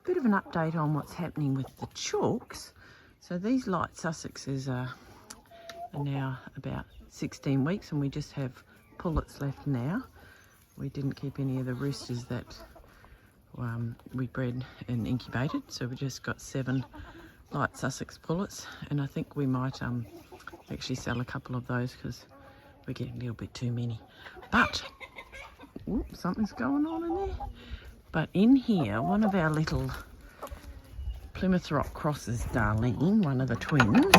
bit of an update on what's happening with the chooks. So these light Sussexes are now about 16 weeks, and we just have pullets left now. We didn't keep any of the roosters that we bred and incubated, so we just got 7 light Sussex pullets, and I think we might actually sell a couple of those because we're getting a little bit too many. But something's going on in there. But in here, one of our little Plymouth Rock crosses, Darlene, one of the twins, you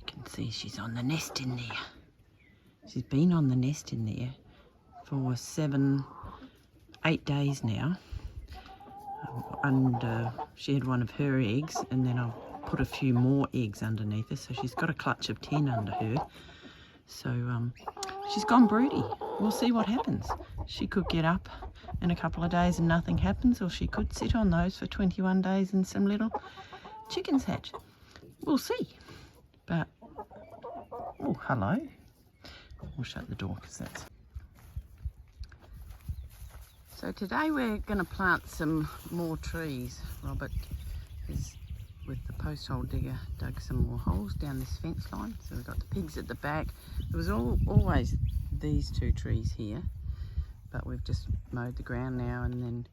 can see she's on the nest in there. She's been on the nest in there for 8 days now, and she had one of her eggs, and then I've put a few more eggs underneath her, so she's got a clutch of 10 under her. So she's gone broody. We'll see what happens. She could get up in a couple of days and nothing happens, or she could sit on those for 21 days and some little chickens hatch. We'll see. But oh, hello. We'll shut the door because that's... So today we're going to plant some more trees. Robert is, with the post hole digger, dug some more holes down this fence line. So we've got the pigs at the back. There was always these 2 trees here, but we've just mowed the ground now, and then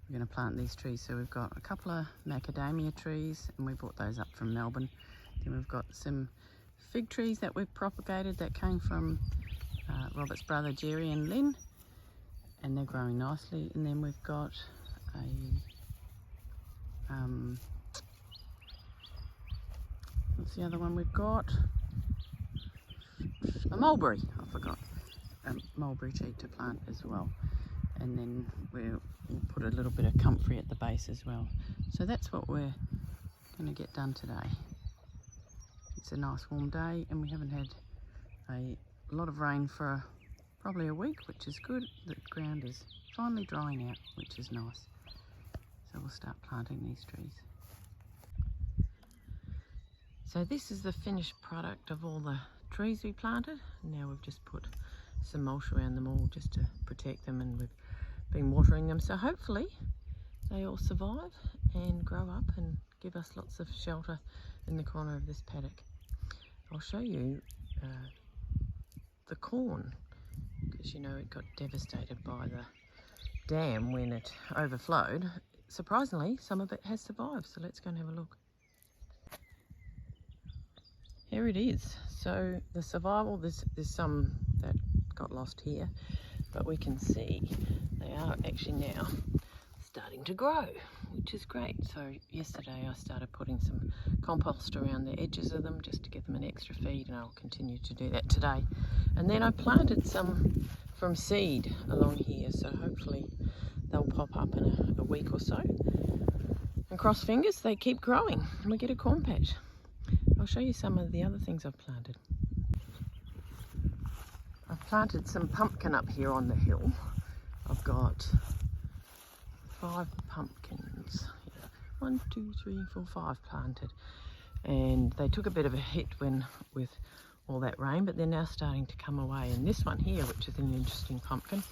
we're going to plant these trees. So we've got a couple of macadamia trees, and we bought those up from Melbourne. Then we've got some fig trees that we've propagated that came from Robert's brother Jerry and Lynn, and they're growing nicely. And then we've got what's the other one we've got? A mulberry, I forgot. A mulberry tree to plant as well. And then we'll put a little bit of comfrey at the base as well. So that's what we're going to get done today. It's a nice warm day, and we haven't had a lot of rain for probably a week, which is good. The ground is finally drying out, which is nice. So we'll start planting these trees. So this is the finished product of all the trees we planted. Now we've just put some mulch around them all just to protect them, and we've been watering them. So hopefully they all survive and grow up and give us lots of shelter in the corner of this paddock. I'll show you the corn, because you know it got devastated by the dam when it overflowed. Surprisingly, some of it has survived, so let's go and have a look. Here it is. So the survival, there's some that got lost here, but we can see they are actually now starting to grow, which is great. So yesterday I started putting some compost around the edges of them just to give them an extra feed, and I'll continue to do that today. And then I planted some from seed along here, so hopefully they'll pop up in a week or so. And cross fingers, they keep growing and we get a corn patch. I'll show you some of the other things I've planted. I've planted some pumpkin up here on the hill. I've got 5 pumpkins here. 1, 2, 3, 4, 5 planted. And they took a bit of a hit with all that rain, but they're now starting to come away. And this one here, which is an interesting pumpkin,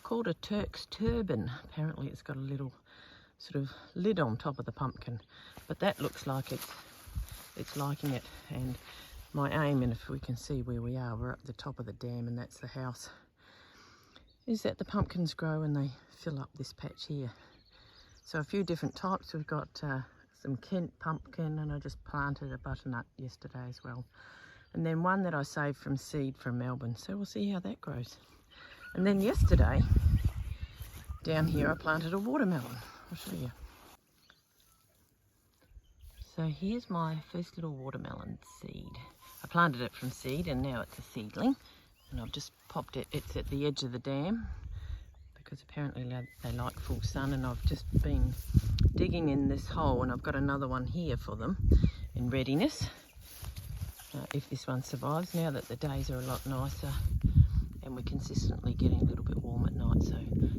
called a Turk's turban. Apparently it's got a little sort of lid on top of the pumpkin, but that looks like it's liking it. And my aim, and if we can see where we are, we're at the top of the dam and that's the house, is that the pumpkins grow and they fill up this patch here. So a few different types. We've got some Kent pumpkin, and I just planted a butternut yesterday as well. And then one that I saved from seed from Melbourne. So we'll see how that grows. And then yesterday, down here I planted a watermelon. I'll show you. So here's my first little watermelon seed. I planted it from seed, and now it's a seedling. And I've just popped it, it's at the edge of the dam, because apparently they like full sun, and I've just been digging in this hole, and I've got another one here for them in readiness. If this one survives, now that the days are a lot nicer and we're consistently getting a little bit warm at night. So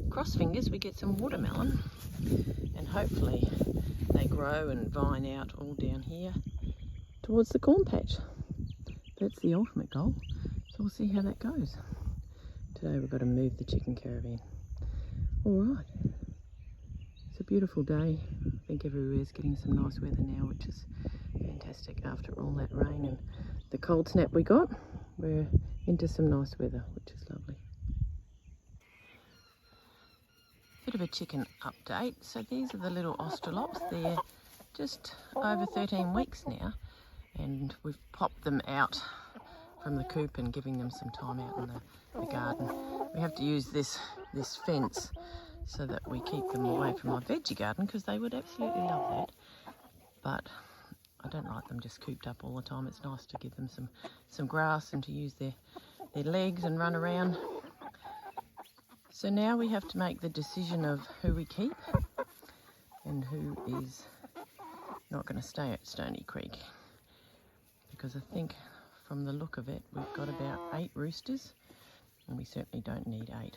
cross fingers, we get some watermelon, and hopefully they grow and vine out all down here towards the corn patch. That's the ultimate goal. So we'll see how that goes. Today we've got to move the chicken caravan. All right. It's a beautiful day. I think everywhere's getting some nice weather now, which is fantastic after all that rain and the cold snap we got. We're into some nice weather, which is lovely. Bit of a chicken update. So these are the little Australops. They're just over 13 weeks now, and we've popped them out from the coop and giving them some time out in the garden. We have to use this fence so that we keep them away from my veggie garden, because they would absolutely love that. But I don't like them just cooped up all the time. It's nice to give them some grass and to use their legs and run around. So now we have to make the decision of who we keep and who is not going to stay at Stony Creek, because I think from the look of it we've got about 8 roosters and we certainly don't need 8.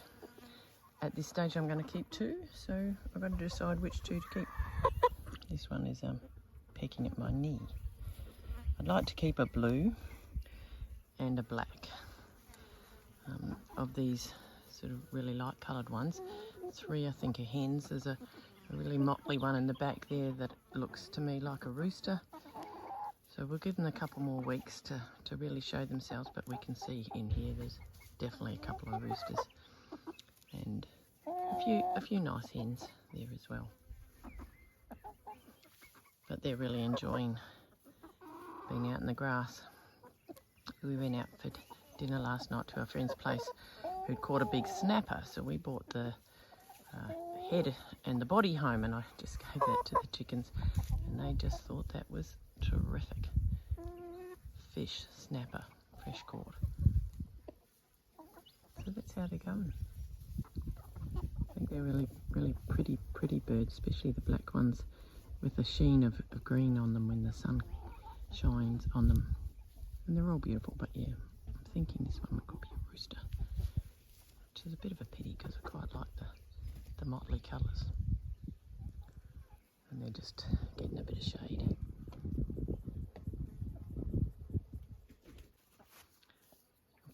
At this stage I'm going to keep 2, so I've got to decide which 2 to keep. This one is pecking at my knee. I'd like to keep a blue and a black. Of these sort of really light coloured ones, 3 I think are hens. There's a really motley one in the back there that looks to me like a rooster. So we'll give them a couple more weeks to really show themselves, but we can see in here there's definitely a couple of roosters and a few nice hens there as well. But they're really enjoying being out in the grass. We went out for dinner last night to a friend's place who'd caught a big snapper, so we brought the head and the body home, and I just gave that to the chickens and they just thought that was terrific. Fish snapper, fresh caught. So that's how they're going. I think they're really pretty birds, especially the black ones with a sheen of green on them when the sun shines on them. And they're all beautiful, but yeah, I'm thinking this one could be a rooster, which is a bit of a pity because I quite like the motley colours. And they're just getting a bit of shade.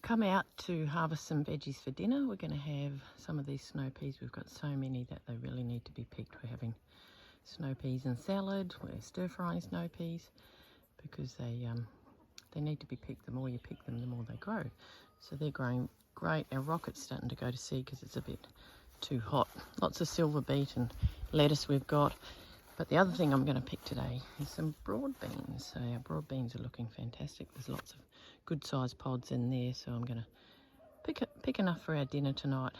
Come out to harvest some veggies for dinner. We're going to have some of these snow peas. We've got so many that they really need to be picked. We're having snow peas and salad. We're stir frying snow peas because they need to be picked. The more you pick them, the more they grow. So they're growing great. Our rocket's starting to go to seed because it's a bit too hot. Lots of silver beet and lettuce we've got. But the other thing I'm going to pick today is some broad beans. So our broad beans are looking fantastic. There's lots of good sized pods in there, so I'm going to pick enough for our dinner tonight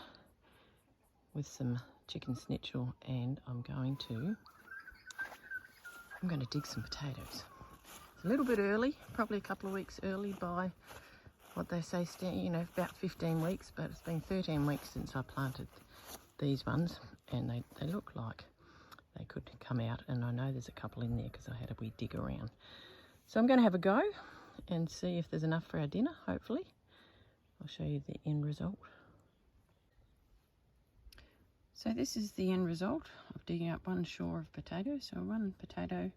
with some chicken schnitzel, and I'm going to dig some potatoes. It's a little bit early, probably a couple of weeks early by what they say, about 15 weeks, but it's been 13 weeks since I planted these ones, and they look like they could come out, and I know there's a couple in there because I had a wee dig around. So I'm going to have a go and see if there's enough for our dinner, hopefully. I'll show you the end result. So this is the end result of digging up one shore of potatoes. So one potato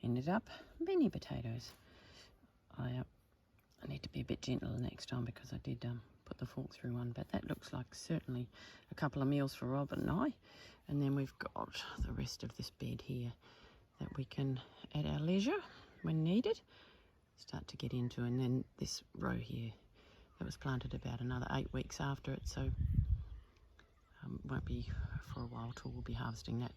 ended up many potatoes. I need to be a bit gentler next time because I did put the fork through one, but that looks like certainly a couple of meals for Rob and I. And then we've got the rest of this bed here that we can, at our leisure, when needed, start to get into. And then this row here that was planted about another 8 weeks after it, so won't be for a while till we'll be harvesting that.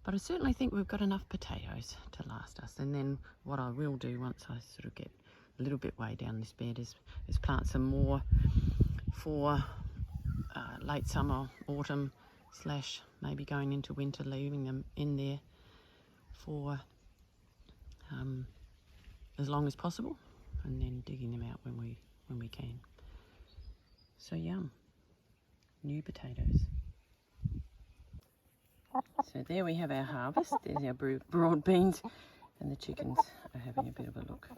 But I certainly think we've got enough potatoes to last us. And then what I will do once I sort of get a little bit way down this bed is plant some more for late summer, autumn, / maybe going into winter, leaving them in there for as long as possible, and then digging them out when we can. So yum, new potatoes. So there we have our harvest. There's our broad beans, and the chickens are having a bit of a look.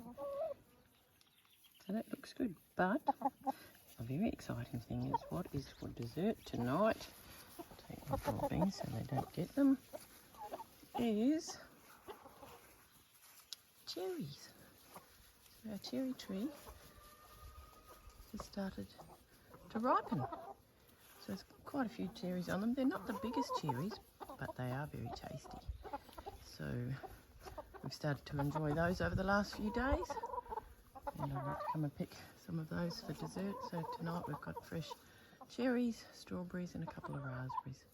So that looks good, but a very exciting thing is what is for dessert tonight. Take my broad beans so they don't get them. Is cherries. So our cherry tree has started to ripen. So there's quite a few cherries on them. They're not the biggest cherries, but they are very tasty. So we've started to enjoy those over the last few days, and I'd like to come and pick some of those for dessert. So tonight we've got fresh cherries, strawberries and a couple of raspberries.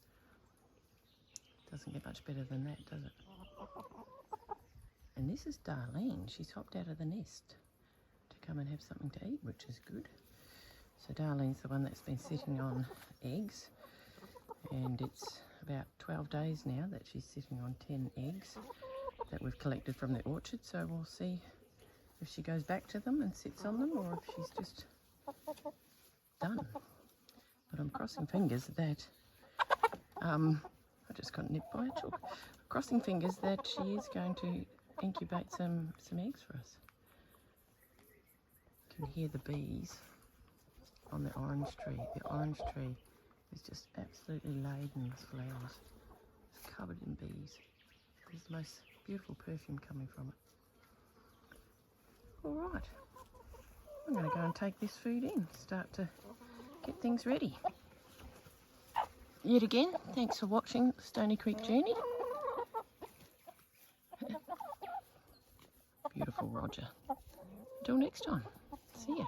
Doesn't get much better than that, does it? And this is Darlene. She's hopped out of the nest to come and have something to eat, which is good. So Darlene's the one that's been sitting on eggs, and it's about 12 days now that she's sitting on 10 eggs that we've collected from the orchard. So we'll see if she goes back to them and sits on them, or if she's just done. But I'm crossing fingers that I just got nipped by a chook. Crossing fingers that she is going to incubate some eggs for us. You can hear the bees on the orange tree. The orange tree is just absolutely laden with flowers. It's covered in bees. There's the most beautiful perfume coming from it. All right, I'm going to go and take this food in, start to get things ready. Yet again, thanks for watching Stony Creek Journey. Beautiful Roger. Until next time, see ya.